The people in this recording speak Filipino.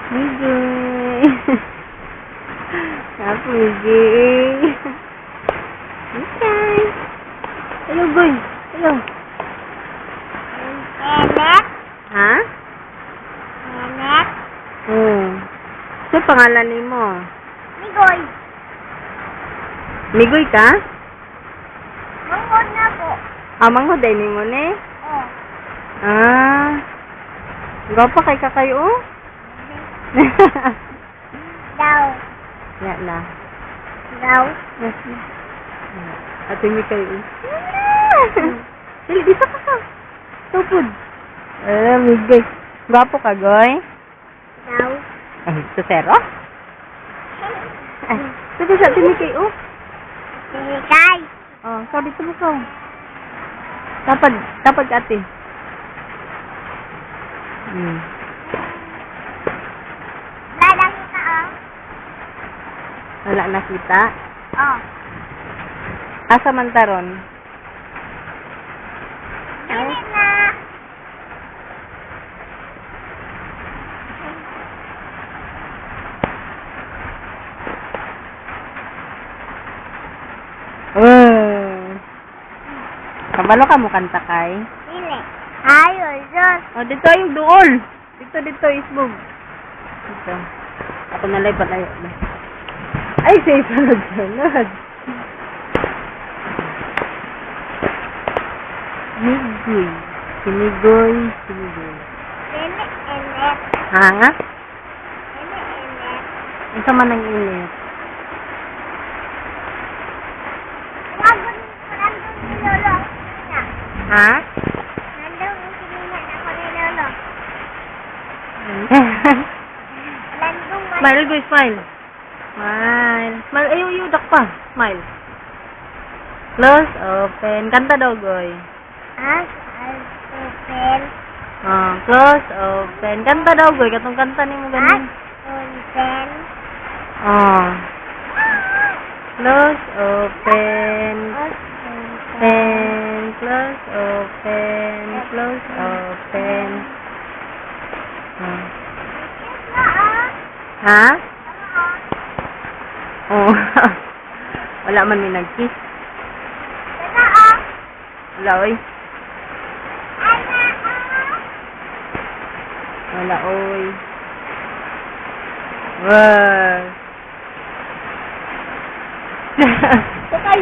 Migay. Ako, Migay. Okay. Hello, boy. Hello. Enet? Ha? Enet? So, pangalan ni mo? Migoy. Migoy ka? Mangod na po. Manghoday ni mo ni? Oh. Gwapo kay kakayo? Daw. Ya na. Daw. Yes na. Ate mi kayo. Dili, dito ka ka. Tupod. Migay. Gwapo ka, goy? Daw. Susero? Sabi sa ate mi kayo. Sinikay. Ikaw dito mo ka. Tapad ate. Lalang kita, oh. Wala nakita. Oh. Asa man taron? Dili na. Kabalo ka mo kanta kay? Dili. Ayos, Diyos. Dito yung duol. Dito, isbog. Dito. Ako nalay palayo. Ay, say, sunod. Migoy. Sinigoy. Dili, enet. Ha? Dili, enet. Isa man ang init. Nandun ni Lolo ang sinina. Ha? Nandun ang sinina ako ni Lolo. Landong man. Smile, go, smile. Smile. Smile. Ayaw, yudak pa. Smile. Close, open. Kanta daw, goy. Open. Close, open. Kanta daw, goy. Katong kanta ni mo ganyan. Open. Close, open. Open. Close, open. Close, open. Ha? Wala man may nag-kiss. Wala, oy. Wala, oy. Wow. Sakay.